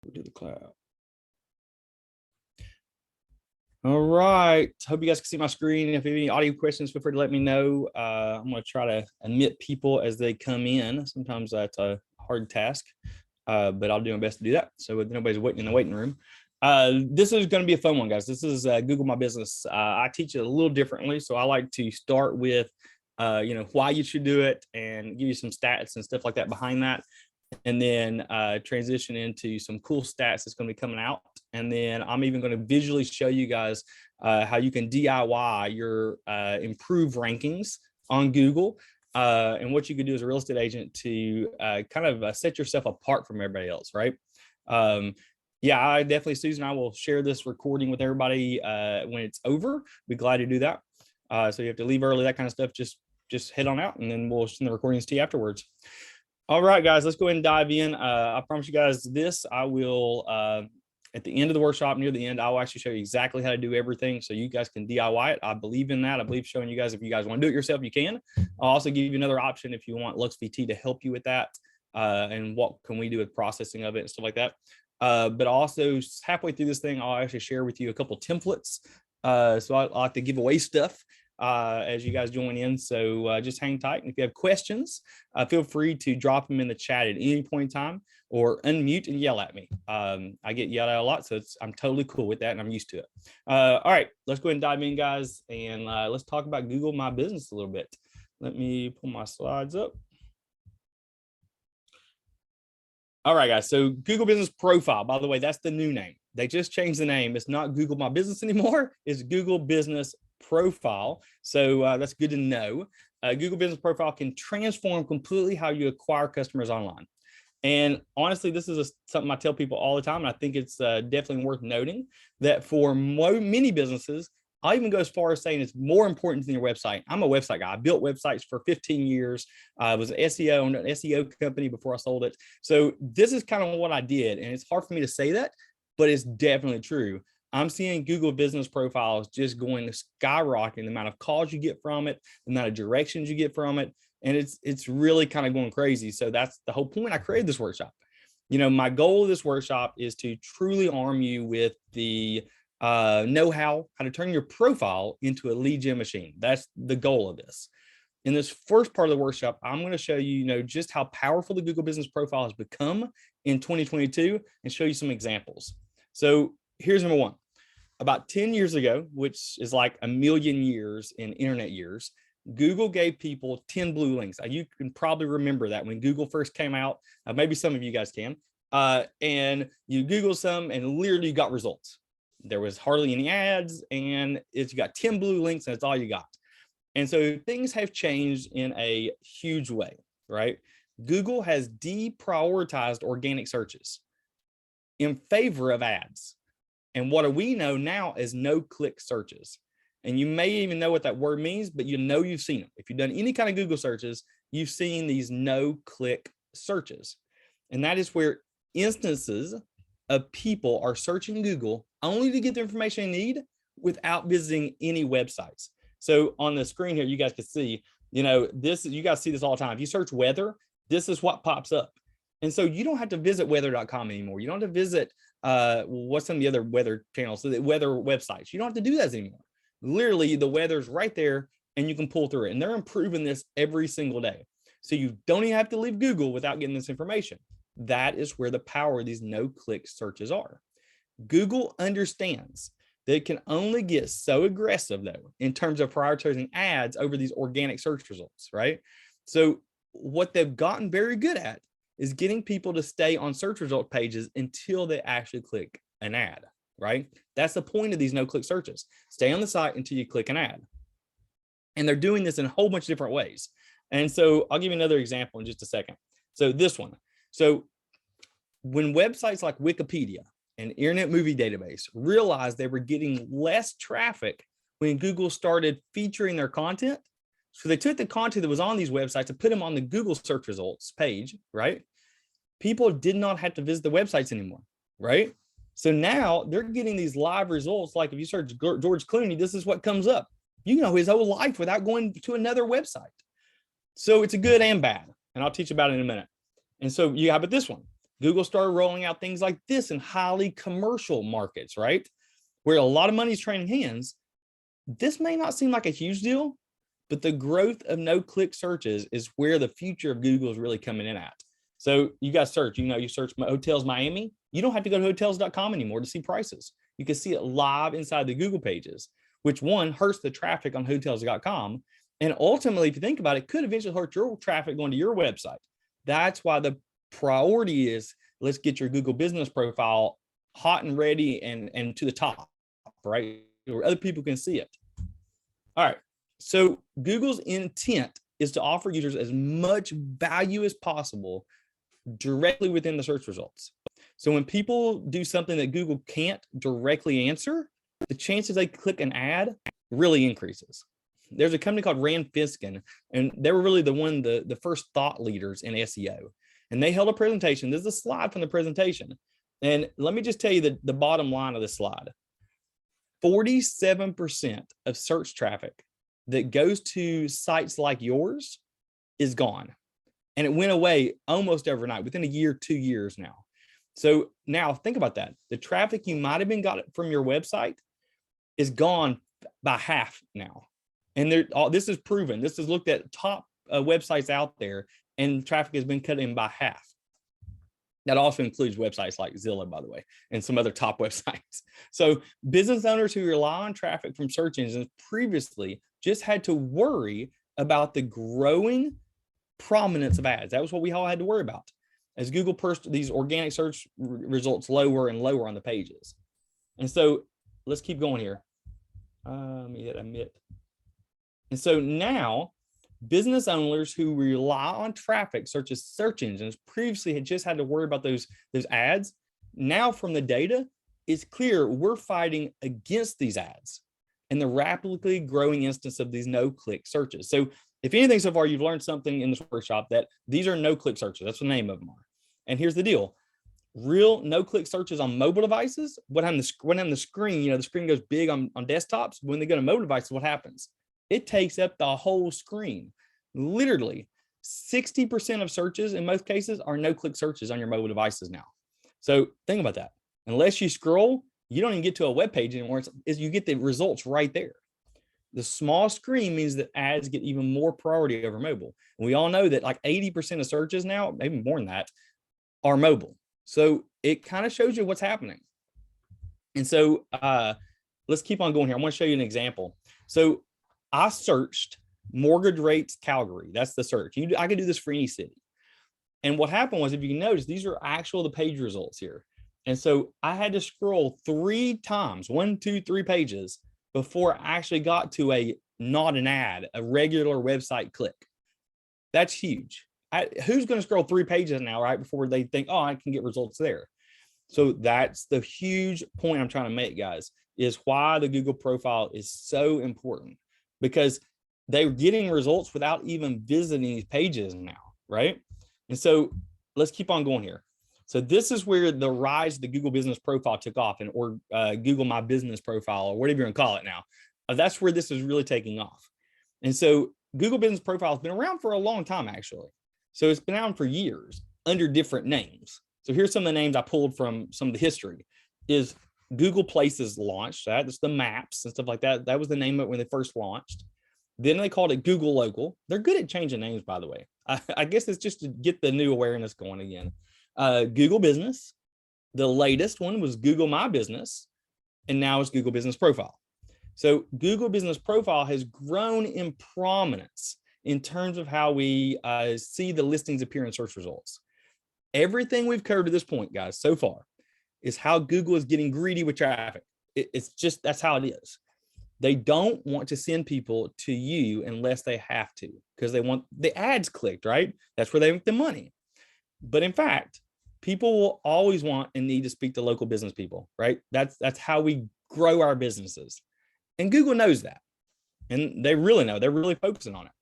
We'll do the cloud. All right. Hope you guys can see my screen. If you have any audio questions, feel free to let me know. I'm going to try to admit people as they come in. Sometimes that's a hard task, but I'll do my best to do that. So nobody's waiting in the waiting room. This is going to be a fun one, guys. This is Google My Business. I teach it a little differently. So I like to start with, why you should do it and give you some stats and stuff like that behind that. And then transition into some cool stats that's going to be coming out. And then I'm even going to visually show you guys how you can DIY your improved rankings on Google and what you can do as a real estate agent to kind of set yourself apart from everybody else, right? Yeah, I definitely, Susan, I will share this recording with everybody when it's over. Be glad to do that. So you have to leave early, that kind of stuff. Just head on out and then we'll send the recordings to you afterwards. All right, guys, let's go ahead and dive in. I promise you guys this. I will, at the end of the workshop, near the end, I'll actually show you exactly how to do everything so you guys can DIY it. I believe in that. I believe showing you guys, if you guys want to do it yourself, you can. I'll also give you another option if you want LuxVT to help you with that and what can we do with processing of it and stuff like that. But also halfway through this thing, I'll actually share with you a couple templates. So I like to give away stuff as you guys join in. So just hang tight. And if you have questions, feel free to drop them in the chat at any point in time or unmute and yell at me. I get yelled at a lot, so I'm totally cool with that and I'm used to it. All right, let's go ahead and dive in, guys. And let's talk about Google My Business a little bit. Let me pull my slides up. All right, guys. So Google Business Profile, by the way, that's the new name. They just changed the name. It's not Google My Business anymore. It's Google Business Profile. So that's good to know. Google Business Profile can transform completely how you acquire customers online. And honestly, this is something I tell people all the time. And I think it's definitely worth noting that for many businesses, I'll even go as far as saying it's more important than your website. I'm a website guy. I built websites for 15 years. I was an SEO, owned an SEO company before I sold it. So this is kind of what I did. And it's hard for me to say that, but it's definitely true. I'm seeing Google Business Profiles just going to skyrocket, the amount of calls you get from it, the amount of directions you get from it. And it's really kind of going crazy. So that's the whole point I created this workshop. My goal of this workshop is to truly arm you with the know-how to turn your profile into a lead gen machine. That's the goal of this. In this first part of the workshop, I'm going to show you, just how powerful the Google Business Profile has become in 2022 and show you some examples. So here's number one. About 10 years ago, which is like a million years in internet years, Google gave people 10 blue links. You can probably remember that when Google first came out. Maybe some of you guys can. And you Google some and literally you got results. There was hardly any ads and you got 10 blue links and that's all you got. And so things have changed in a huge way, right? Google has deprioritized organic searches in favor of ads. And what we know now is no-click searches. And you may even know what that word means, but you've seen them. If you've done any kind of Google searches, you've seen these no-click searches. And that is where instances of people are searching Google only to get the information they need without visiting any websites. So on the screen here, you guys can see, you guys see this all the time. If you search weather, this is what pops up. And so you don't have to visit weather.com anymore. You don't have to visit what's some of the other weather channels, so the weather websites. You don't have to do that anymore. Literally, the weather's right there and you can pull through it. And they're improving this every single day. So you don't even have to leave Google without getting this information. That is where the power of these no-click searches are. Google understands that it can only get so aggressive, though, in terms of prioritizing ads over these organic search results, right? So what they've gotten very good at is getting people to stay on search result pages until they actually click an ad, right? That's the point of these no-click searches. Stay on the site until you click an ad. And they're doing this in a whole bunch of different ways. And so I'll give you another example in just a second. So this one. So when websites like Wikipedia and Internet Movie Database realized they were getting less traffic when Google started featuring their content, so they took the content that was on these websites and put them on the Google search results page, right? People did not have to visit the websites anymore, right? So now they're getting these live results. Like if you search George Clooney, this is what comes up. You know his whole life without going to another website. So it's a good and bad. And I'll teach about it in a minute. And so how about this one? Google started rolling out things like this in highly commercial markets, right? Where a lot of money is trading hands. This may not seem like a huge deal, but the growth of no-click searches is where the future of Google is really coming in at. So you guys search, you search hotels Miami. You don't have to go to hotels.com anymore to see prices. You can see it live inside the Google pages, which one hurts the traffic on hotels.com. And ultimately, if you think about it, could eventually hurt your traffic going to your website. That's why the priority is, let's get your Google business profile hot and ready and to the top, right? Where other people can see it. All right. So Google's intent is to offer users as much value as possible directly within the search results. So when people do something that Google can't directly answer, the chances they click an ad really increases. There's a company called Rand Fishkin, and they were really the first thought leaders in SEO. And they held a presentation. This is a slide from the presentation. And let me just tell you the bottom line of the slide. 47% of search traffic that goes to sites like yours is gone. And it went away almost overnight, within a year, 2 years now. So now think about that. The traffic you might have been got from your website is gone by half now. And this is proven. This is looked at top websites out there, and traffic has been cut in by half. That also includes websites like Zillow, by the way, and some other top websites. So business owners who rely on traffic from search engines previously just had to worry about the growing prominence of ads. That was what we all had to worry about as Google pushed these organic search results lower and lower on the pages. And so let's keep going here. Let me hit admit. And so now business owners who rely on traffic, such as search engines, previously had just had to worry about those ads. Now from the data, it's clear we're fighting against these ads and the rapidly growing instance of these no-click searches. So if anything so far, you've learned something in this workshop, that these are no-click searches. That's what the name of them are. And here's the deal. Real no-click searches on mobile devices, when on the screen, the screen goes big on desktops. When they go to mobile devices, what happens? It takes up the whole screen. Literally 60% of searches in most cases are no-click searches on your mobile devices now. So think about that. Unless you scroll, you don't even get to a web page anymore. You get the results right there. The small screen means that ads get even more priority over mobile. And we all know that like 80% of searches now, maybe more than that, are mobile. So it kind of shows you what's happening. And so let's keep on going here. I want to show you an example. So I searched mortgage rates Calgary. That's the search. I could do this for any city. And what happened was, if you can notice, these are the page results here. And so I had to scroll 3 times, 1, 2, 3 pages before I actually got to not an ad, a regular website click. That's huge. Who's going to scroll 3 pages now, right, before they think, oh, I can get results there? So that's the huge point I'm trying to make, guys, is why the Google profile is so important, because they're getting results without even visiting these pages now, right? And so let's keep on going here. So this is where the rise of the Google Business Profile took off, or Google My Business Profile, or whatever you want to call it now. That's where this is really taking off. And so Google Business Profile has been around for a long time, actually. So it's been around for years under different names. So here's some of the names I pulled from some of the history. Is Google Places launched. That's the maps and stuff like that. That was the name of it when they first launched. Then they called it Google Local. They're good at changing names, by the way. I guess it's just to get the new awareness going again. Google Business. The latest one was Google My Business. And now it's Google Business Profile. So Google Business Profile has grown in prominence in terms of how we see the listings appear in search results. Everything we've covered to this point, guys, so far, is how Google is getting greedy with traffic. It's just, that's how it is. They don't want to send people to you unless they have to, because they want the ads clicked, right? That's where they make the money. But in fact, people will always want and need to speak to local business people, right? That's how we grow our businesses. And Google knows that. And they really know. They're really focusing on it.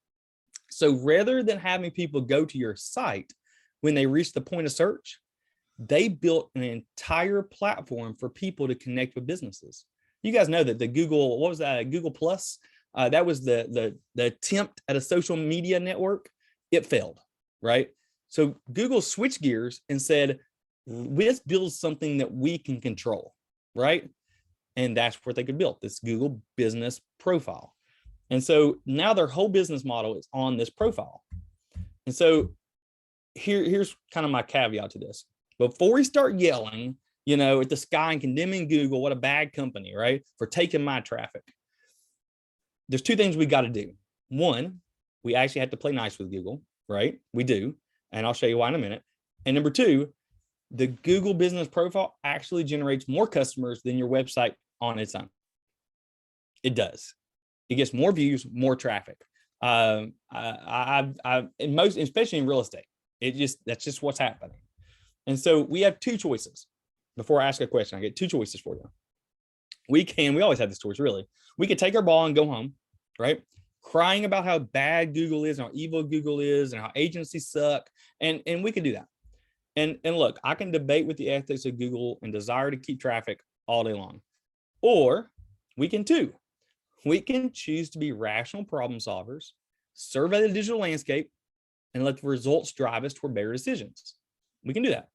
So rather than having people go to your site when they reach the point of search, they built an entire platform for people to connect with businesses. You guys know that the Google, what was that? Google Plus, that was the attempt at a social media network. It failed, right? So Google switched gears and said, let's build something that we can control, right? And that's what they could build, this Google Business Profile. And so now their whole business model is on this profile. And so here's kind of my caveat to this. Before we start yelling, at the sky and condemning Google, what a bad company, right, for taking my traffic, there's two things we got to do. One, we actually have to play nice with Google, right? We do. And I'll show you why in a minute. And number two, the Google Business Profile actually generates more customers than your website on its own. It does. It gets more views, more traffic. Especially in real estate, that's just what's happening. And so we have two choices. Before I ask a question, I get two choices for you. We always have this choice, really. We could take our ball and go home, right? Crying about how bad Google is and how evil Google is and how agencies suck. And we could do that. And look, I can debate with the ethics of Google and desire to keep traffic all day long. Or we can choose to be rational problem solvers, survey the digital landscape, and let the results drive us toward better decisions. We can do that.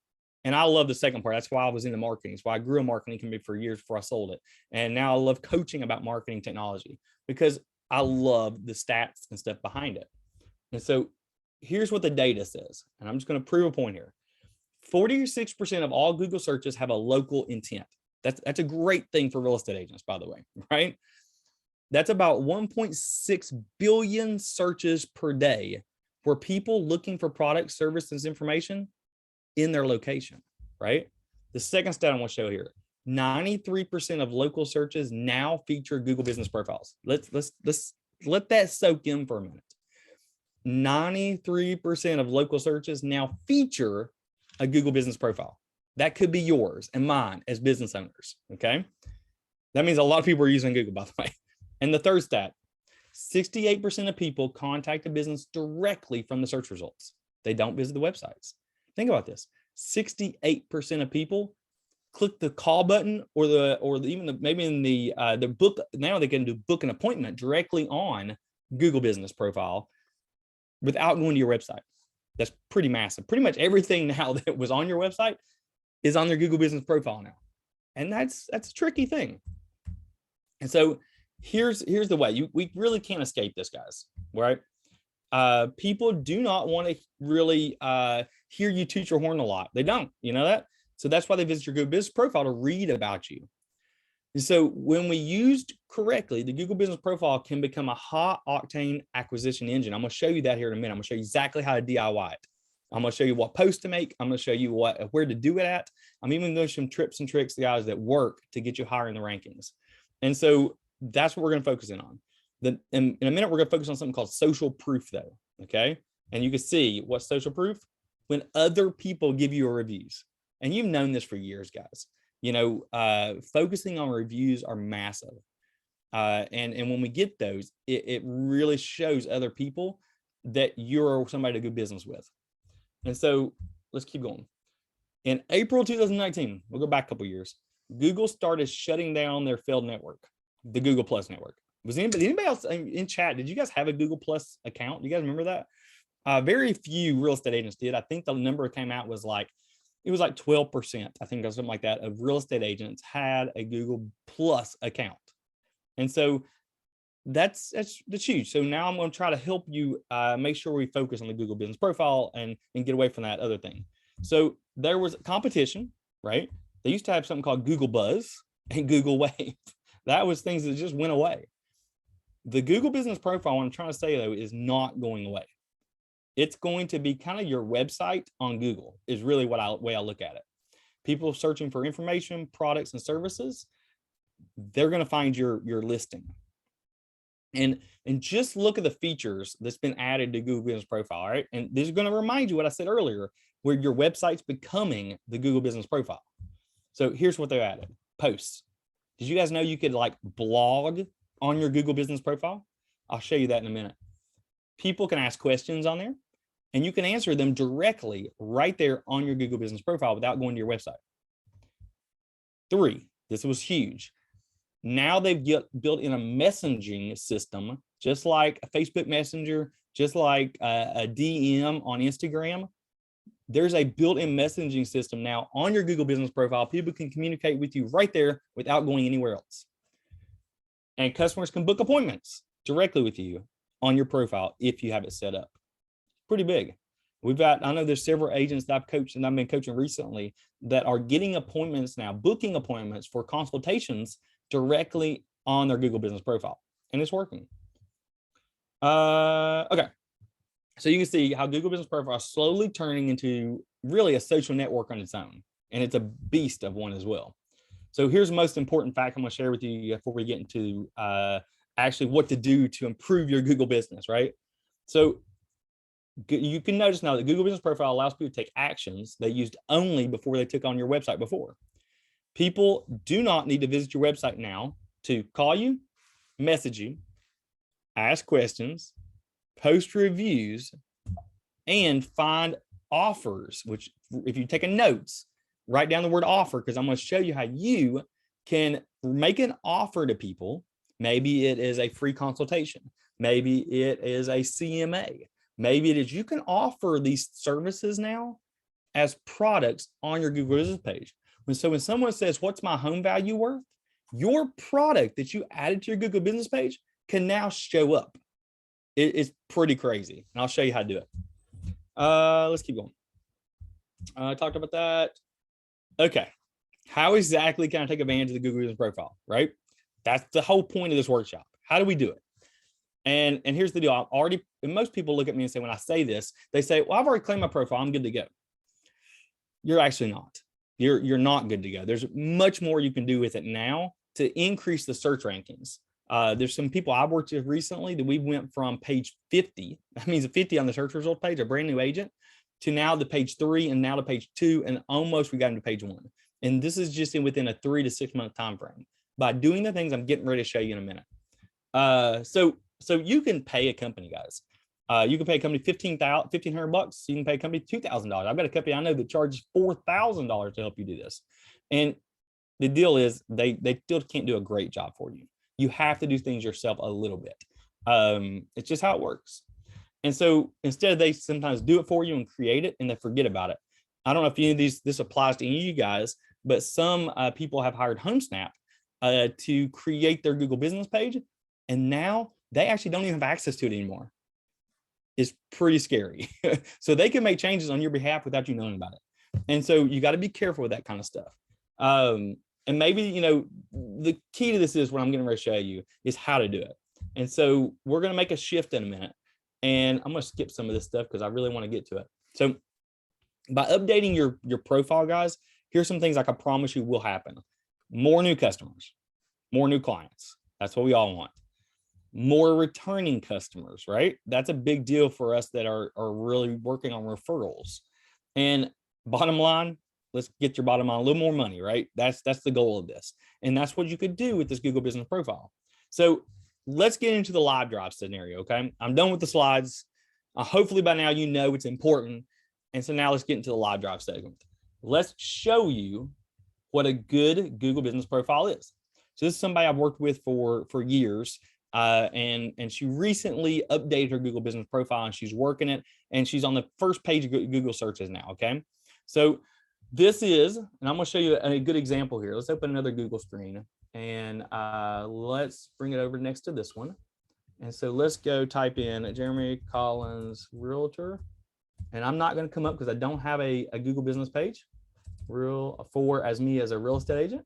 And I love the second part. That's why I was in the marketing. It's why I grew a marketing company for years before I sold it. And now I love coaching about marketing technology because I love the stats and stuff behind it. And so here's what the data says. And I'm just going to prove a point here. 46% of all Google searches have a local intent. That's a great thing for real estate agents, by the way, right? That's about 1.6 billion searches per day for people looking for products, services, information in their location, right? The second stat I want to show here, 93% of local searches now feature Google Business Profiles. Let's let that soak in for a minute. 93% of local searches now feature a Google Business Profile. That could be yours and mine as business owners, okay? That means a lot of people are using Google, by the way. And the third stat, 68% of people contact a business directly from the search results. They don't visit the websites. Think about this. 68% of people click the call button maybe in the book. Now they can book an appointment directly on Google Business Profile without going to your website. That's pretty massive. Pretty much everything now that was on your website is on their Google Business Profile now. And that's a tricky thing. And so here's the way. We really can't escape this, guys, right? People do not want to really hear you toot your horn a lot. They don't, you know that? So that's why they visit your Google Business Profile to read about you. And so when we used correctly, the Google Business Profile can become a hot octane acquisition engine. I'm going to show you that here in a minute. I'm going to show you exactly how to DIY it. I'm going to show you what post to make. I'm going to show you where to do it at. I'm even going to show some tips and tricks, guys, that work to get you higher in the rankings. And so that's what we're going to focus in on. In a minute, we're going to focus on something called social proof, though. Okay. And you can see what's social proof when other people give you reviews. And you've known this for years, guys. Focusing on reviews are massive. And when we get those, it really shows other people that you're somebody to do business with. And so let's keep going. In April 2019, we'll go back a couple years, Google started shutting down their failed network, the Google Plus network. Was anybody else in chat? Did you guys have a Google Plus account? Do you guys remember that? Very few real estate agents did. I think the number that came out was like 12%, I think, or something like that, of real estate agents had a Google Plus account. And so that's huge. So now I'm going to try to help you make sure we focus on the Google Business Profile and get away from that other thing. So there was competition, right? They used to have something called Google Buzz and Google Wave. That was things that just went away. The Google Business Profile, what I'm trying to say, though, is not going away. It's going to be kind of your website on Google is really way I look at it. People searching for information, products, and services, they're going to find your listing. And just look at the features that's been added to Google Business Profile, right? And this is going to remind you what I said earlier, where your website's becoming the Google Business Profile. So here's what they added. Posts. Did you guys know you could blog on your Google Business Profile? I'll show you that in a minute. People can ask questions on there and you can answer them directly right there on your Google Business Profile without going to your website. 3, this was huge. Now they've built in a messaging system, just like a Facebook Messenger, just like a DM on Instagram. there's a built-in messaging system now on your Google Business Profile. People can communicate with you right there without going anywhere else. And customers can book appointments directly with you on your profile if you have it set up. Pretty big. I know there's several agents that I've coached and I've been coaching recently that are getting appointments now, booking appointments for consultations directly on their Google Business Profile, and it's working. Okay. So you can see how Google Business Profile is slowly turning into really a social network on its own, and it's a beast of one as well. So here's the most important fact I'm going to share with you before we get into actually what to do to improve your Google business, right? So you can notice now that Google Business Profile allows people to take actions they used only before they took on your website before. People do not need to visit your website now to call you, message you, ask questions, post reviews, and find offers, which if you take a notes, write down the word offer, because I'm going to show you how you can make an offer to people. Maybe it is a free consultation. Maybe it is a CMA. Maybe it is you can offer these services now as products on your Google Business page. So when someone says, what's my home value worth? Your product that you added to your Google Business page can now show up. It's pretty crazy. And I'll show you how to do it. Let's keep going. I talked about that. Okay. How exactly can I take advantage of the Google Business Profile, right? That's the whole point of this workshop. How do we do it? And here's the deal. And most people look at me and say, when I say this, they say, well, I've already claimed my profile. I'm good to go. You're actually not. You're not good to go. There's much more you can do with it now to increase the search rankings. There's some people I worked with recently that we went from page 50, that means 50 on the search result page, a brand new agent, to now the page 3 and now to page 2, and almost we got into page 1. And this is just within a 3 to 6 month time frame by doing the things I'm getting ready to show you in a minute. So you can pay a company, guys. You can pay a company $1,500. You can pay a company $2,000. I've got a company I know that charges $4,000 to help you do this. And the deal is they still can't do a great job for you. You have to do things yourself a little bit. It's just how it works. And so instead, they sometimes do it for you and create it and they forget about it. I don't know if any of this applies to any of you guys, but some people have hired HomeSnap to create their Google Business page. And now they actually don't even have access to it anymore. It's pretty scary. So they can make changes on your behalf without you knowing about it. And so you got to be careful with that kind of stuff. And maybe, the key to this is what I'm getting ready to show you is how to do it. And so we're going to make a shift in a minute. And I'm going to skip some of this stuff because I really want to get to it. So by updating your profile, guys, here's some things I can promise you will happen. More new customers, more new clients. That's what we all want. More returning customers, right? That's a big deal for us that are really working on referrals. And bottom line, let's get your bottom line a little more money, right? That's the goal of this. And that's what you could do with this Google Business Profile. So let's get into the live drive scenario, okay? I'm done with the slides. Hopefully by now you know it's important. And so now let's get into the live drive segment. Let's show you what a good Google Business Profile is. So this is somebody I've worked with for years. And she recently updated her Google Business Profile and she's working it, and she's on the first page of Google searches now. Okay. So this is, and I'm going to show you a good example here. Let's open another Google screen and let's bring it over next to this one. And so let's go type in Jeremy Collins Realtor, and I'm not going to come up because I don't have a Google business page as me as a real estate agent,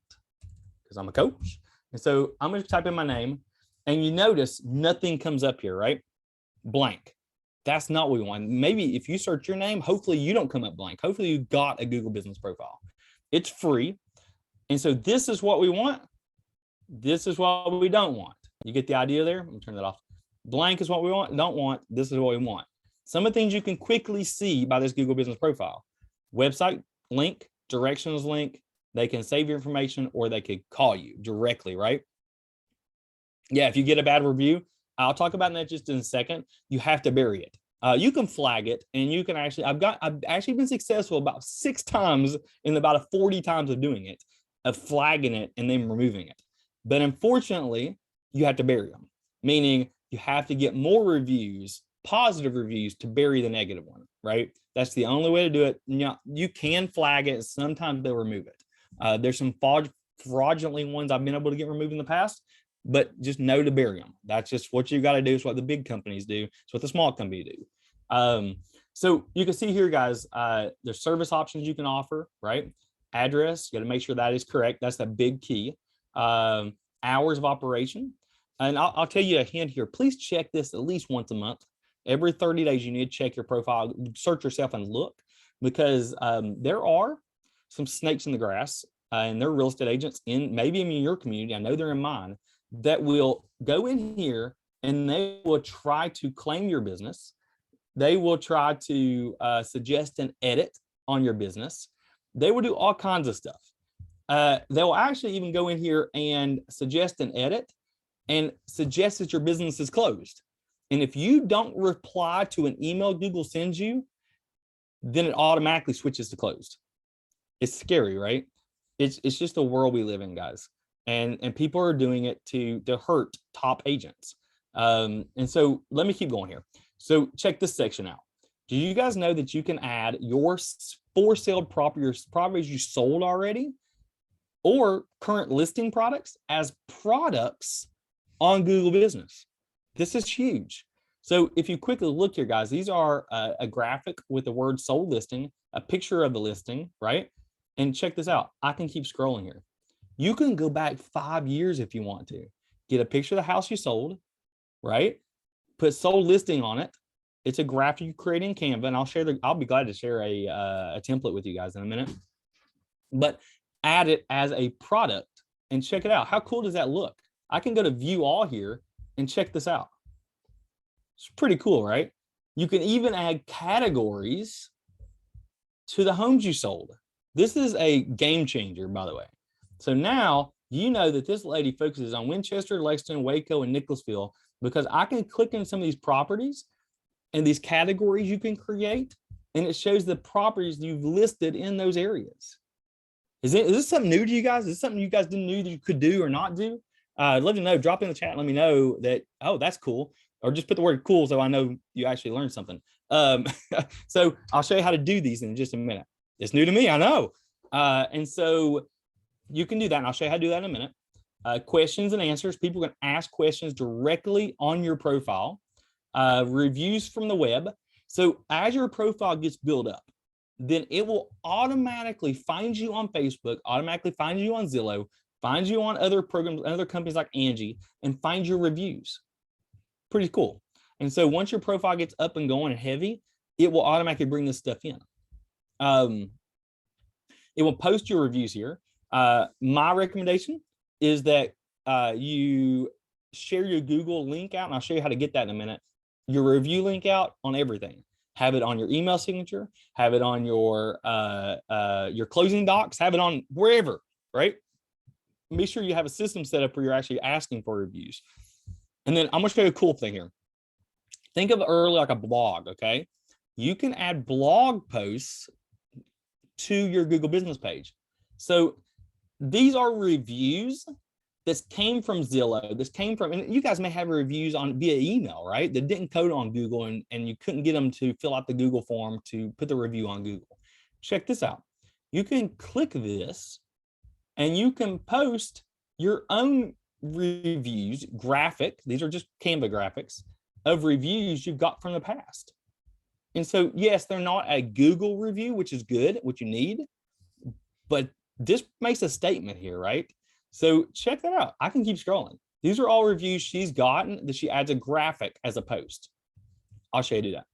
because I'm a coach. And so I'm going to type in my name. And you notice nothing comes up here, right? Blank. That's not what we want. Maybe if you search your name, hopefully you don't come up blank. Hopefully you got a Google Business Profile. It's free. And so this is what we want. This is what we don't want. You get the idea there? Let me turn that off. Blank is what we want, don't want. This is what we want. Some of the things you can quickly see by this Google Business Profile. Website link, directions link. They can save your information or they could call you directly, right? Yeah, if you get a bad review, I'll talk about that just in a second. You have to bury it. You can flag it, and you can actually, I've actually been successful about 6 times in about 40 times of doing it, of flagging it and then removing it. But unfortunately, you have to bury them, meaning you have to get more reviews, positive reviews, to bury the negative one, right? That's the only way to do it. You can flag it. Sometimes they'll remove it. There's some fraudulently ones I've been able to get removed in the past, but just know to bury them. That's just what you got to do. It's what the big companies do. It's what the small company do. So you can see here, guys, there's service options you can offer, right? Address, you got to make sure that is correct. That's the big key. Hours of operation. And I'll tell you a hint here. Please check this at least once a month. Every 30 days, you need to check your profile, search yourself and look, because there are some snakes in the grass, and they're real estate agents maybe in your community. I know they're in mine, that will go in here and they will try to claim your business. They will try to suggest an edit on your business. They will do all kinds of stuff. They will actually even go in here and suggest an edit and suggest that your business is closed. And if you don't reply to an email Google sends you, then it automatically switches to closed. It's scary, right? It's just the world we live in, guys. And people are doing it to hurt top agents. And so let me keep going here. So check this section out. Do you guys know that you can add your for sale properties you sold already or current listing products as products on Google Business? This is huge. So if you quickly look here, guys, these are a graphic with the word sold listing, a picture of the listing, right? And check this out. I can keep scrolling here. You can go back 5 years if you want to. Get a picture of the house you sold, right? Put sold listing on it. It's a graphic you create in Canva, and I'll be glad to share a template with you guys in a minute. But add it as a product and check it out. How cool does that look? I can go to view all here and check this out. It's pretty cool, right? You can even add categories to the homes you sold. This is a game changer, by the way. So now you know that this lady focuses on Winchester, Lexington, Waco, and Nicholasville, because I can click in some of these properties and these categories you can create, and it shows the properties you've listed in those areas. Is this something new to you guys? Is this something you guys didn't know that you could do or not do? I'd love to know. Drop in the chat and let me know that, oh, that's cool. Or just put the word cool so I know you actually learned something. So I'll show you how to do these in just a minute. It's new to me, I know. And so you can do that, and I'll show you how to do that in a minute. Questions and answers. People can ask questions directly on your profile. Reviews from the web. So as your profile gets built up, then it will automatically find you on Facebook, automatically find you on Zillow, find you on other programs, other companies like Angie, and find your reviews. Pretty cool. And so once your profile gets up and going and heavy, it will automatically bring this stuff in. It will post your reviews here. My recommendation is that you share your Google link out, and I'll show you how to get that in a minute. Your review link out on everything. Have it on your email signature, have it on your closing docs, have it on wherever, right? Make sure you have a system set up where you're actually asking for reviews. And then I'm gonna show you a cool thing here. Think of it early like a blog, okay? You can add blog posts to your Google business page. So these are reviews that came from Zillow, this came from, and you guys may have reviews on via email, right? That didn't code on Google, and you couldn't get them to fill out the Google form to put the review on Google. Check this out. You can click this and you can post your own reviews, graphic. These are just Canva graphics of reviews you've got from the past. And so, yes, they're not a Google review, which is good, what you need, but this makes a statement here, right? So check that out. I can keep scrolling. These are all reviews she's gotten that she adds a graphic as a post. I'll show you how to do that.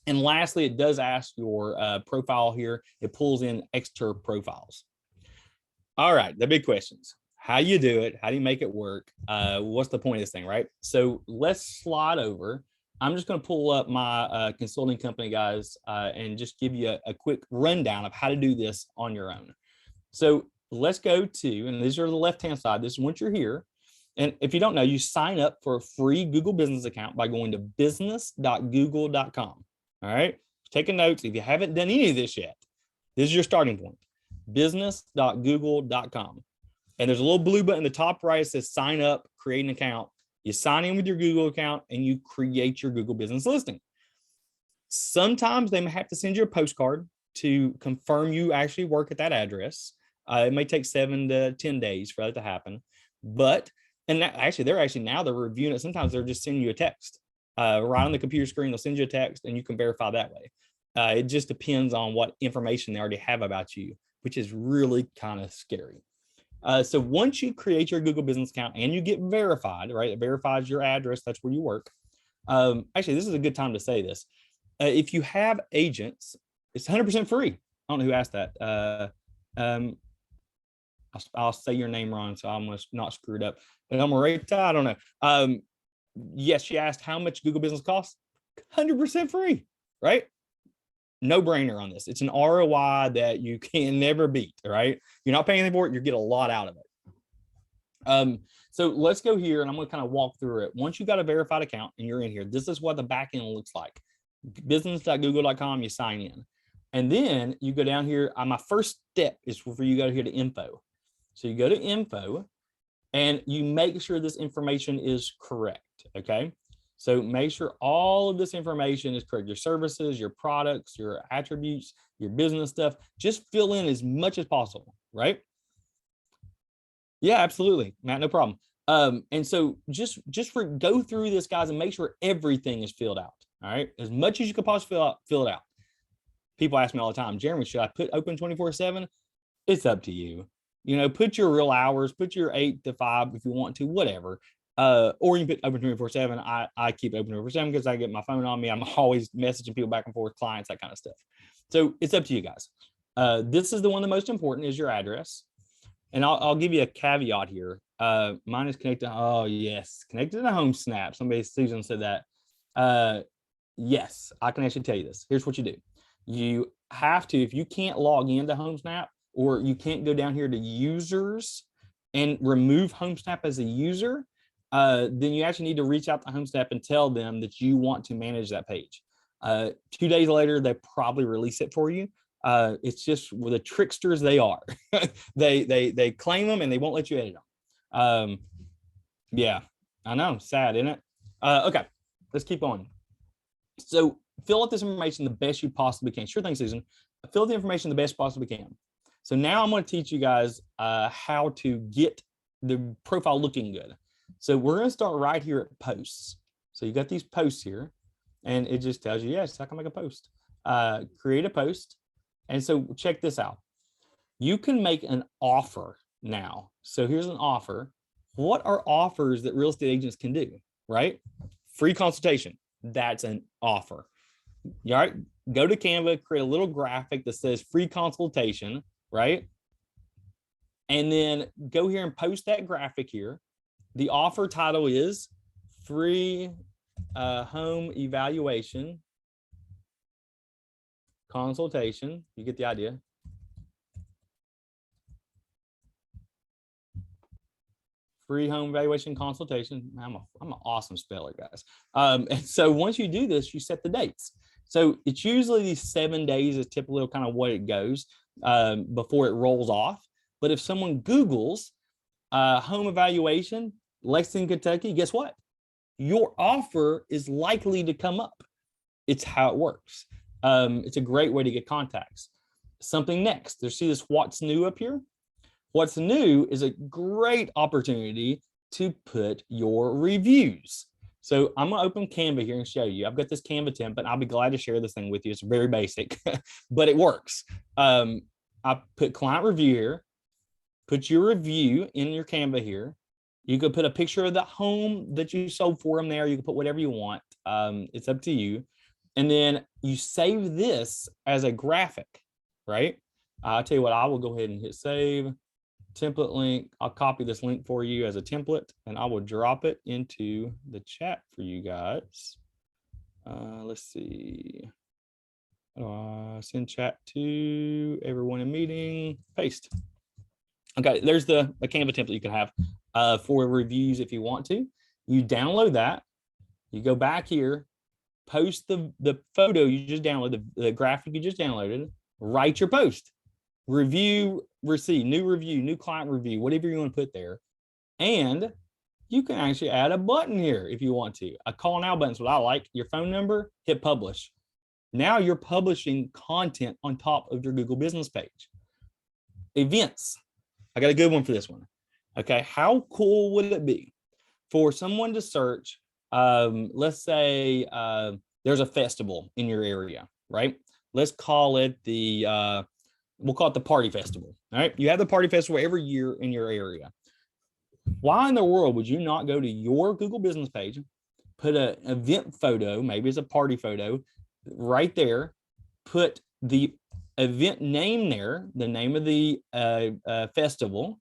And lastly, it does ask your profile here. It pulls in extra profiles. All right, the big questions. How you do it? How do you make it work? What's the point of this thing, right? So let's slide over. I'm just going to pull up my consulting company, guys, and just give you a quick rundown of how to do this on your own. So let's go to, and these are the left-hand side. This is once you're here. And if you don't know, you sign up for a free Google business account by going to business.google.com. All right. Taking notes. If you haven't done any of this yet, this is your starting point. Business.google.com. And there's a little blue button in the top right that says sign up, create an account. You sign in with your Google account and you create your Google business listing. Sometimes they may have to send you a postcard to confirm you actually work at that address. It may take 7 to 10 days for that to happen. But, and actually, they're reviewing it. Sometimes they're just sending you a text right on the computer screen. They'll send you a text and you can verify that way. It just depends on what information they already have about you, which is really kind of scary. So once you create your Google business account and you get verified, right? It verifies your address. That's where you work. Actually, this is a good time to say this. If you have agents, it's 100% free. I don't know who asked that. I'll say your name wrong, so I'm not screwed up. But I'm right. I don't know. Yes, she asked how much Google business costs. 100% free, right? No brainer on this. It's an ROI that you can never beat, right? You're not paying anything for it. You get a lot out of it. So let's go here and I'm going to kind of walk through it. Once you got a verified account and you're in here, this is what the back end looks like. Business.google.com, you sign in. And then you go down here. My first step is for you to go here to info. So you go to info and you make sure this information is correct. Okay. So make sure all of this information is correct. Your services, your products, your attributes, your business stuff, just fill in as much as possible, right? Yeah, absolutely, Matt, no problem. And so just go through this, guys, and make sure everything is filled out. All right, as much as you could possibly fill it out. People ask me all the time, Jeremy, should I put open 24/7? It's up to you. You know, put your real hours, put your 8 to 5 if you want to, whatever. Or you can put open 24/7. I keep open 24/7 because I get my phone on me. I'm always messaging people back and forth, clients, that kind of stuff. So it's up to you guys. This is the one the most important is your address. And I'll give you a caveat here. Mine is connected. Oh, yes. Connected to HomeSnap. Susan said that. Yes, I can actually tell you this. Here's what you do. You have to, if you can't log into HomeSnap or you can't go down here to users and remove HomeSnap as a user, then you actually need to reach out to HomeSnap and tell them that you want to manage that page. 2 days later, they probably release it for you. It's just with the tricksters they are. they claim them and they won't let you edit them. Yeah, I know, sad, isn't it? Okay, let's keep on. So fill out this information the best you possibly can. Sure thing, Susan. Fill the information the best you possibly can. So now I'm going to teach you guys how to get the profile looking good. So we're going to start right here at posts. So you got these posts here, and it just tells you, yes, I can make a post. Create a post. And so check this out. You can make an offer now. So here's an offer. What are offers that real estate agents can do, right? Free consultation. That's an offer. All right. Go to Canva, create a little graphic that says free consultation, right? And then go here and post that graphic here. The offer title is free home evaluation consultation. You get the idea. Free home evaluation consultation. I'm an awesome speller, guys. And so once you do this, you set the dates. So it's usually these 7 days is typically kind of what it goes before it rolls off. But if someone Googles home evaluation, Lexington, Kentucky, guess what? Your offer is likely to come up. It's how it works. It's a great way to get contacts. Something next. See this what's new up here? What's new is a great opportunity to put your reviews. So I'm going to open Canva here and show you. I've got this Canva template. I'll be glad to share this thing with you. It's very basic, but it works. I put client review here. Put your review in your Canva here. You could put a picture of the home that you sold for them there. You can put whatever you want. It's up to you. And then you save this as a graphic, right? I'll tell you what, I will go ahead and hit save. Template link. I'll copy this link for you as a template and I will drop it into the chat for you guys. Let's see. Send chat to everyone in meeting. Paste. Okay, there's the Canva template you can have for reviews if you want to. You download that. You go back here, post the photo you just downloaded, the graphic you just downloaded, write your post. Review, receive, new review, new client review, whatever you want to put there. And you can actually add a button here if you want to. A call now button is what I like. Your phone number, hit publish. Now you're publishing content on top of your Google business page. Events. I got a good one for this one. Okay. How cool would it be for someone to search, let's say there's a festival in your area, right? Let's call it we'll call it the party festival. All right. You have the party festival every year in your area. Why in the world would you not go to your Google business page, put an event photo, maybe it's a party photo right there, put the event name there, the name of the festival,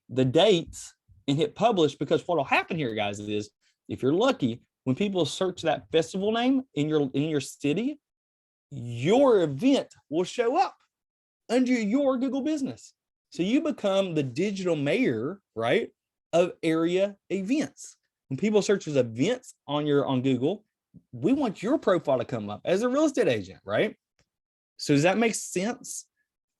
the dates, and hit publish? Because what will happen here, guys, is if you're lucky, when people search that festival name in your city, your event will show up under your Google business. So you become the digital mayor, right, of area events. When people search as events on Google, we want your profile to come up as a real estate agent, right? So does that make sense?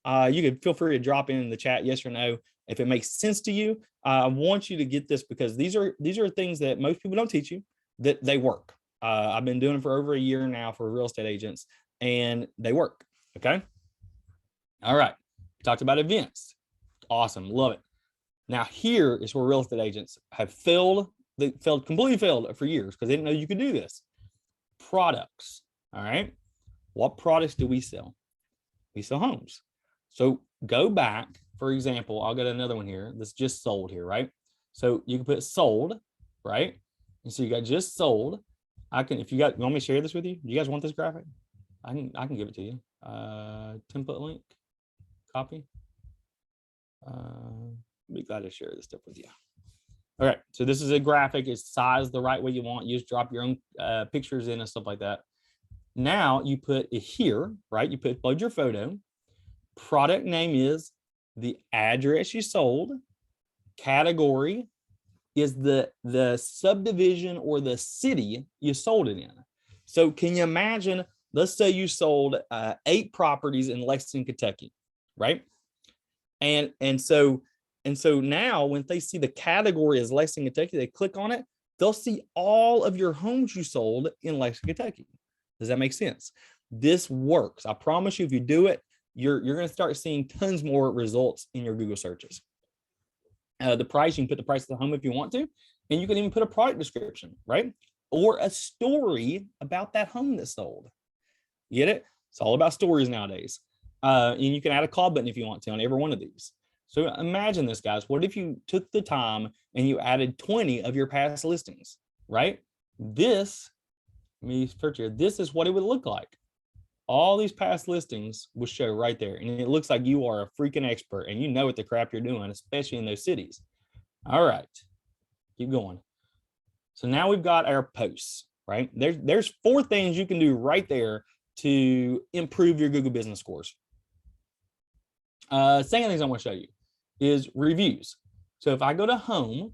You can feel free to drop in the chat, yes or no, if it makes sense to you. I want you to get this because these are things that most people don't teach you, that they work. I've been doing it for over a year now for real estate agents, and they work. Okay. All right. We talked about events. Awesome. Love it. Now here is where real estate agents have failed. They completely failed for years because they didn't know you could do this. Products. All right. What products do we sell? We sell homes. So go back, for example, I'll get another one here that's just sold here, right? So you can put sold, right? And so you got just sold. If you want me to share this with you? Do you guys want this graphic? I can give it to you. Template link, copy. Be glad to share this stuff with you. All right, so this is a graphic. It's sized the right way you want. You just drop your own pictures in and stuff like that. Now you put it here, right? You upload your photo. Product name is the address you sold. Category is the subdivision or the city you sold it in. So can you imagine, let's say you sold 8 properties in Lexington, Kentucky, right? And so now when they see the category as Lexington, Kentucky, they click on it, they'll see all of your homes you sold in Lexington, Kentucky. Does that make sense? This works. I promise you, if you do it, you're going to start seeing tons more results in your Google searches. The price, you can put the price of the home if you want to, and you can even put a product description, right? Or a story about that home that's sold. You get it? It's all about stories nowadays. And you can add a call button if you want to on every one of these. So imagine this, guys. What if you took the time and you added 20 of your past listings, right? This, let me search here. This is what it would look like. All these past listings will show right there. And it looks like you are a freaking expert and you know what the crap you're doing, especially in those cities. All right, keep going. So now we've got our posts, right? There's 4 things you can do right there to improve your Google business scores. Second thing I want to show you is reviews. So if I go to home,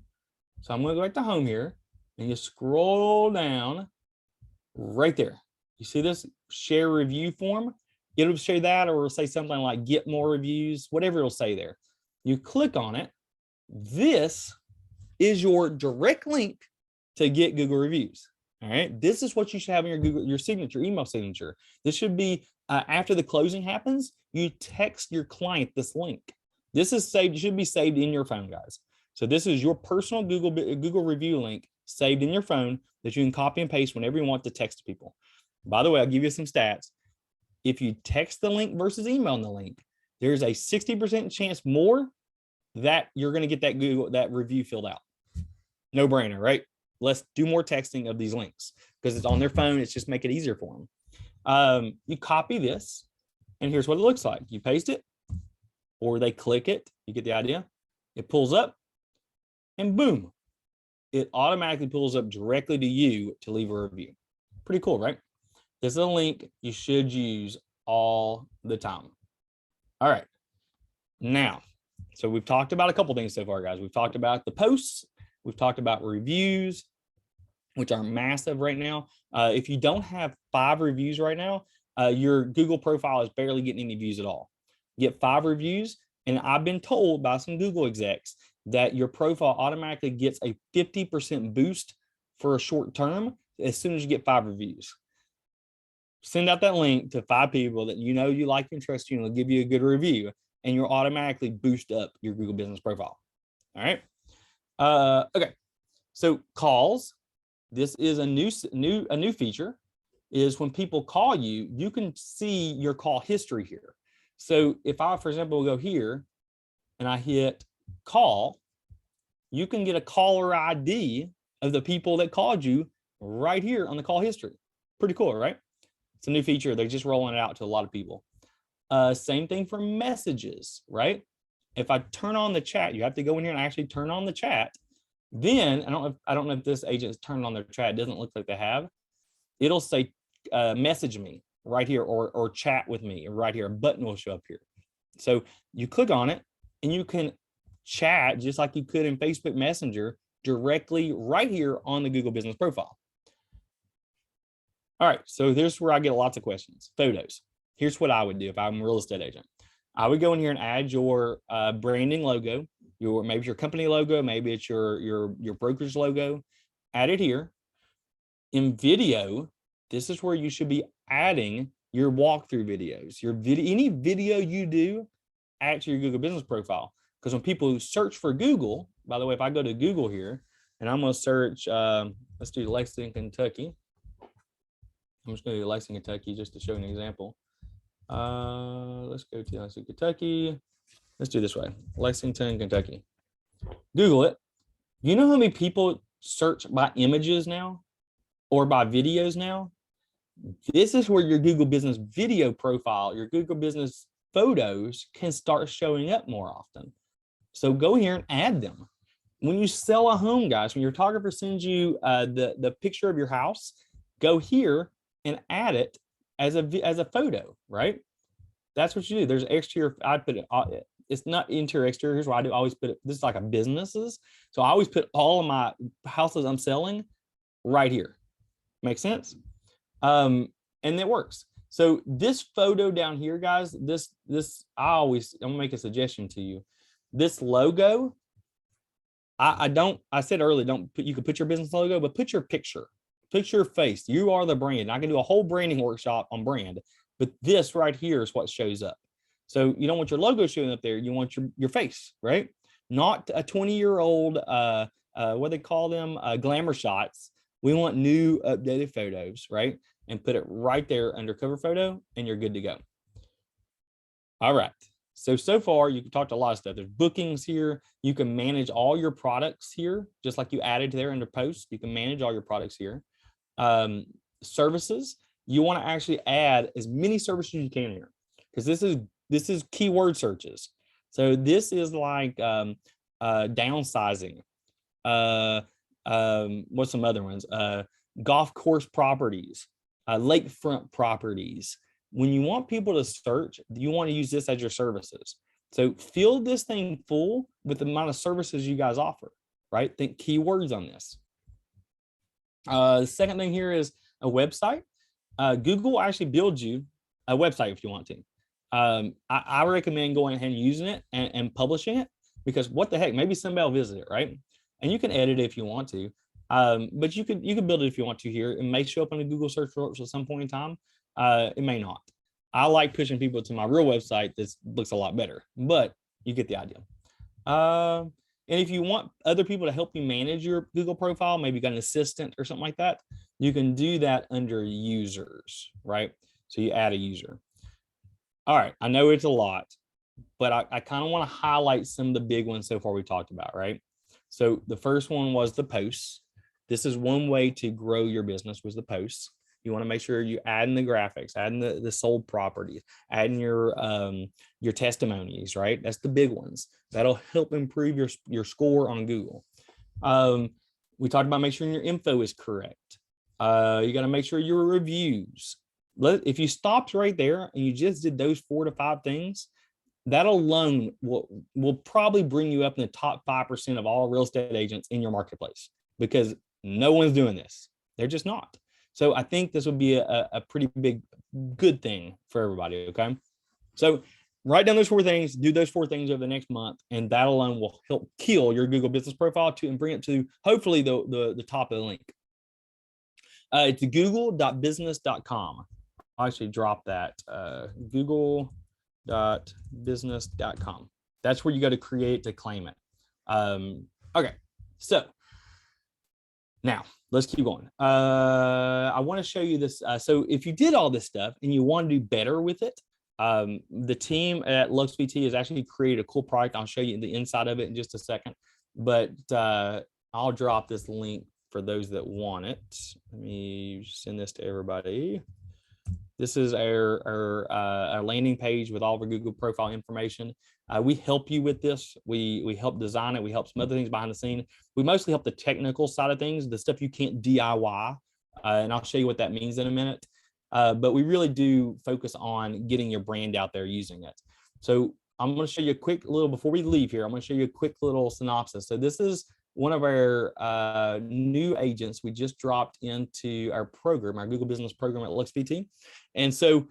so I'm going to go back to home here, and you scroll down right there. You see this share review form? It'll show that, or it'll say something like get more reviews, whatever it'll say there. You click on it. This is your direct link to get Google reviews. All right. This is what you should have in your signature, email signature. This should be after the closing happens, you text your client this link. This is saved. It should be saved in your phone, guys. So this is your personal Google review link saved in your phone that you can copy and paste whenever you want to text people. By the way, I'll give you some stats. If you text the link versus email the link, there's a 60% chance more that you're going to get that review filled out. No brainer, right? Let's do more texting of these links because it's on their phone. It's just make it easier for them. You copy this, and here's what it looks like. You paste it, or they click it. You get the idea. It pulls up, and boom, it automatically pulls up directly to you to leave a review. Pretty cool, right? This is a link you should use all the time. All right. Now, so we've talked about a couple things so far, guys. We've talked about the posts. We've talked about reviews, which are massive right now. If you don't have 5 reviews right now, your Google profile is barely getting any views at all. Get 5 reviews, and I've been told by some Google execs that your profile automatically gets a 50% boost for a short term as soon as you get 5 reviews. send out that link to 5 people that you know you like and trust you, and they'll give you a good review, and you'll automatically boost up your Google Business Profile. All right. Okay. So calls. This is a new feature. Is when people call you, you can see your call history here. So if I, for example, go here and I hit call, you can get a caller ID of the people that called you right here on the call history. Pretty cool, right? It's a new feature. They're just rolling it out to a lot of people. Same thing for messages, right? If I turn on the chat, you have to go in here and actually turn on the chat. Then I don't know if this agent has turned on their chat. It doesn't look like they have. It'll say message me right here, or chat with me right here. A button will show up here. So you click on it and you can chat just like you could in Facebook Messenger directly right here on the Google Business Profile. All right, so here's where I get lots of questions. Photos. Here's what I would do if I'm a real estate agent. I would go in here and add your branding logo, maybe your company logo, maybe it's your brokerage logo. Add it here. In video, this is where you should be adding your walkthrough videos, any video you do, add to your Google Business Profile. Because when people search for Google, by the way, if I go to Google here and I'm going to search, let's do Lexington, Kentucky. I'm just going to do Lexington, Kentucky, just to show an example. Let's go to Lexington, Kentucky. Let's do this way, Lexington, Kentucky. Google it. You know how many people search by images now or by videos now? This is where your Google Business Video Profile, your Google Business photos can start showing up more often. So go here and add them. When you sell a home, guys, when your photographer sends you the picture of your house, go here and add it as a photo, right? That's what you do. There's exterior. I put it. It's not interior, exterior. Here's what I do. I always put it. This is like a businesses. So I always put all of my houses I'm selling right here. Make sense? And it works. So this photo down here, guys, I'm gonna make a suggestion to you. This logo, I said earlier, you can put your business logo, but put your picture, put your face. You are the brand. I can do a whole branding workshop on brand, but this right here is what shows up. So you don't want your logo showing up there. You want your face, right? Not a 20-year-old, what they call them, glamour shots. We want new updated photos, right? And put it right there under cover photo and you're good to go. All right. So far you can talk to a lot of stuff. There's bookings here. You can manage all your products here, just like you added there under posts. You can manage all your products here. Services, you want to actually add as many services as you can here, because this is keyword searches. So this is like downsizing. What's some other ones? Golf course properties, lakefront properties. When you want people to search, you want to use this as your services. So fill this thing full with the amount of services you guys offer, right? Think keywords on this. The second thing here is a website. Google actually builds you a website if you want to. I recommend going ahead and using it and publishing it, because what the heck, maybe somebody will visit it, right? And you can edit it if you want to, but you can build it if you want to here. It may show up on the Google search results at some point in time. It may not. I like pushing people to my real website. This looks a lot better, but you get the idea. And if you want other people to help you manage your Google profile, maybe you got an assistant or something like that, you can do that under users, right? So you add a user. All right, I know it's a lot, but I kind of want to highlight some of the big ones so far we talked about, right? So the first one was the posts. This is one way to grow your business, was the posts. You want to make sure you add in the graphics, add in the sold properties, add in your testimonies, right? That's the big ones. That'll help improve your score on Google. We talked about making sure your info is correct. You got to make sure your reviews. If you stopped right there and you just did those 4 to 5 things, that alone will probably bring you up in the top 5% of all real estate agents in your marketplace, because no one's doing this. They're just not. So I think this would be a pretty big, good thing for everybody, okay? So write down those 4 things, do those 4 things over the next month, and that alone will help kill your Google business profile and bring it to hopefully the top of the link. It's google.business.com. I'll actually drop that, google.business.com. That's where you go to create to claim it. Okay, so now let's keep going. I want to show you this. So if you did all this stuff and you want to do better with it, the team at LuxVT has actually created a cool product. I'll show you the inside of it in just a second, but I'll drop this link for those that want it. Let me send this to everybody. This is our landing page with all of our Google profile information. We help you with this. We help design it. We help some other things behind the scene. We mostly help the technical side of things, the stuff you can't DIY. And I'll show you what that means in a minute. But we really do focus on getting your brand out there using it. So I'm going to show you a quick little, before we leave here, I'm going to show you a quick little synopsis. So this is one of our new agents we just dropped into our program, our Google Business program at LuxVT. And so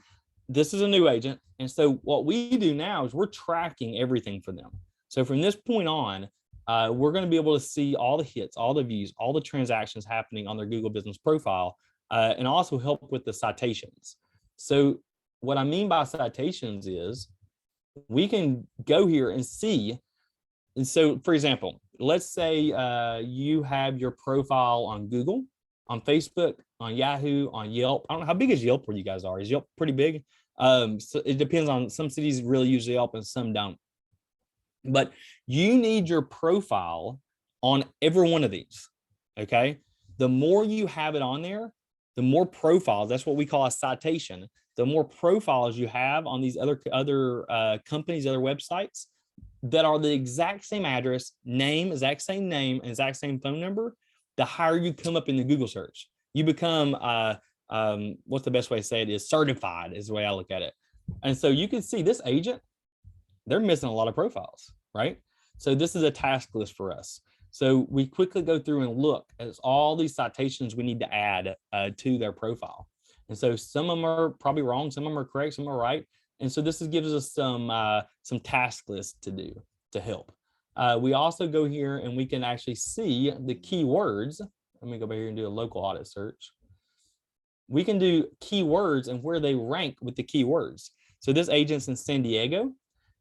this is a new agent. And so what we do now is we're tracking everything for them. So from this point on, we're going to be able to see all the hits, all the views, all the transactions happening on their Google Business profile, and also help with the citations. So what I mean by citations is we can go here and see. And so, for example, let's say you have your profile on Google, on Facebook, on Yahoo, on Yelp. I don't know, how big is Yelp where you guys are? Is Yelp pretty big? So it depends on, some cities really use Yelp and some don't. But you need your profile on every one of these, okay? The more you have it on there, the more profiles, that's what we call a citation. The more profiles you have on these other companies, other websites that are the exact same address, exact same name, exact same phone number, the higher you come up in the Google search. You become, what's the best way to say it is, certified is the way I look at it. And so you can see this agent, they're missing a lot of profiles, right? So this is a task list for us. So we quickly go through and look at all these citations we need to add to their profile. And so some of them are probably wrong, some of them are correct, some are right. And so this gives us some task lists to do to help. We also go here and we can actually see the keywords. Let me go back here and do a local audit search. We can do keywords and where they rank with the keywords. So this agent's in San Diego.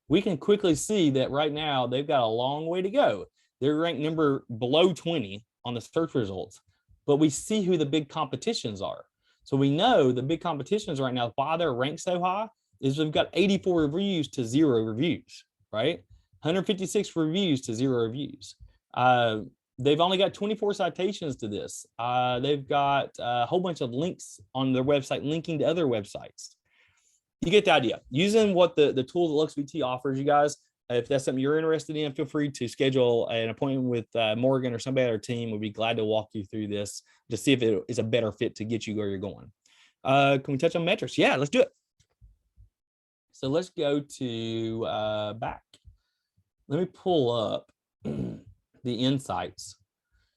We can quickly see that right now they've got a long way to go. They're ranked number below 20 on the search results, but we see who the big competitions are. So we know the big competitions right now, why they're ranked so high, is we've got 84 reviews to 0 reviews, right? 156 reviews to 0 reviews. They've only got 24 citations to this. They've got a whole bunch of links on their website linking to other websites. You get the idea. Using what the tool that LuxVT offers you guys, if that's something you're interested in, feel free to schedule an appointment with Morgan or somebody on our team. We'd be glad to walk you through this to see if it is a better fit to get you where you're going. Can we touch on metrics? Yeah, let's do it. So let's go to back. Let me pull up the insights.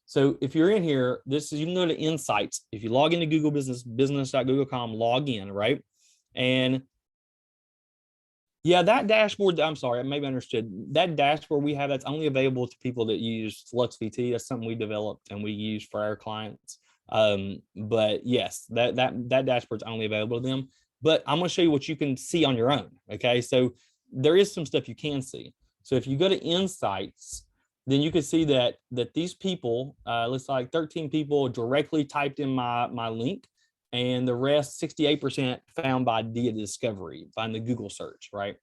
So if you're in here, this is, you can go to insights. If you log into Google Business, business.google.com, log in, right? And yeah, that dashboard, I'm sorry, I maybe understood. That dashboard we have, that's only available to people that use LuxVT. That's something we developed and we use for our clients. But yes, that dashboard's only available to them. But I'm going to show you what you can see on your own. Okay, so there is some stuff you can see. So if you go to insights, then you can see that these people, looks like 13 people directly typed in my link, and the rest, 68%, found by data discovery, by the Google search, right?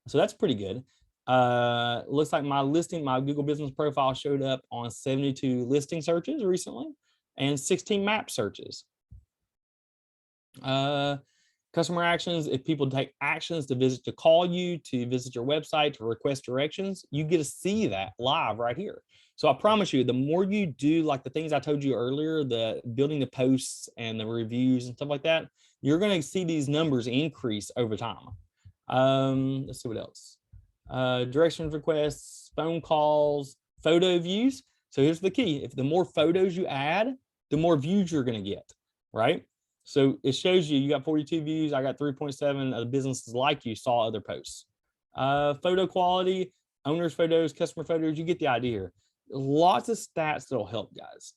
So that's pretty good. Looks like my Google Business profile showed up on 72 listing searches recently and 16 map searches. Customer actions, if people take actions to call you, to visit your website, to request directions, you get to see that live right here. So I promise you, the more you do like the things I told you earlier, the building the posts and the reviews and stuff like that, you're going to see these numbers increase over time. Let's see what else. Directions requests, phone calls, photo views. So here's the key. If the more photos you add, the more views you're going to get, right? So it shows you got 42 views. I got 3.7 of the businesses like you saw other posts. Photo quality, owners photos, customer photos, you get the idea here. Lots of stats that'll help, guys.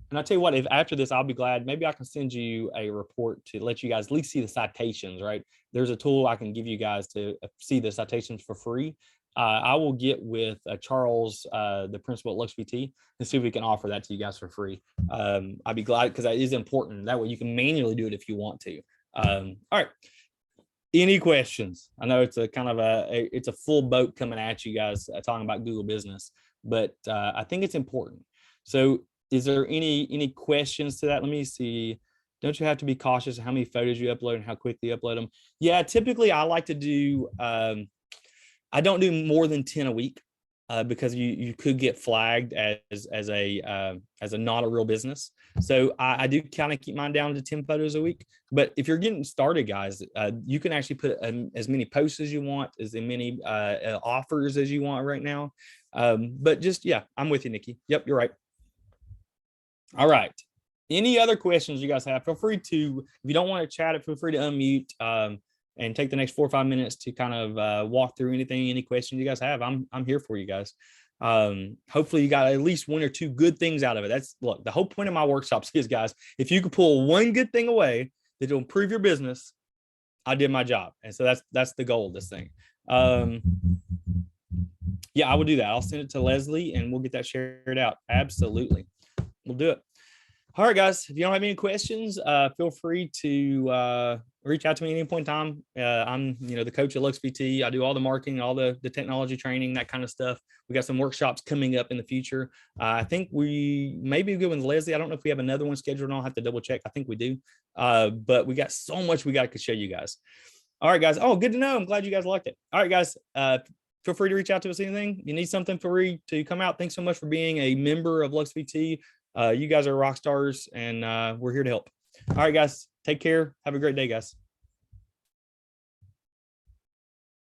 And I'll tell you what, if after this, I'll be glad, maybe I can send you a report to let you guys at least see the citations, right? There's a tool I can give you guys to see the citations for free. I will get with Charles, the principal at LuxPT, and see if we can offer that to you guys for free. I'd be glad, because that is important. That way you can manually do it if you want to. All right. Any questions? I know it's a kind of it's a full boat coming at you guys talking about Google Business, but I think it's important. So is there any questions to that? Let me see. Don't you have to be cautious of how many photos you upload and how quickly you upload them? Yeah, typically I like to do, I don't do more than 10 a week, because you could get flagged as a not a real business. So I do kind of keep mine down to 10 photos a week. But if you're getting started, guys, you can actually put as many posts as you want, as many offers as you want right now. But just, yeah, I'm with you, Nikki. Yep, you're right. All right. Any other questions you guys have? Feel free to, if you don't want to chat it, feel free to unmute and take the next 4 or 5 minutes to kind of walk through anything, any questions you guys have. I'm here for you guys. Hopefully you got at least 1 or 2 good things out of it. That's, look, the whole point of my workshops is, guys, if you could pull 1 good thing away that will improve your business, I did my job. And so that's the goal of this thing. Yeah, I will do that. I'll send it to Leslie and we'll get that shared out. Absolutely. We'll do it. All right, guys, if you don't have any questions, feel free to reach out to me at any point in time. I'm, the coach at LuxPT. I do all the marketing, all the technology training, that kind of stuff. We got some workshops coming up in the future. I think we may be good with Leslie. I don't know if we have another one scheduled. I'll have to double check. I think we do. But we got so much we got to show you guys. All right, guys. Oh, good to know. I'm glad you guys liked it. All right, guys. Feel free to reach out to us. Anything you need, something free to come out. Thanks so much for being a member of LuxPT. You guys are rock stars, and we're here to help. All right, guys, take care. Have a great day, guys.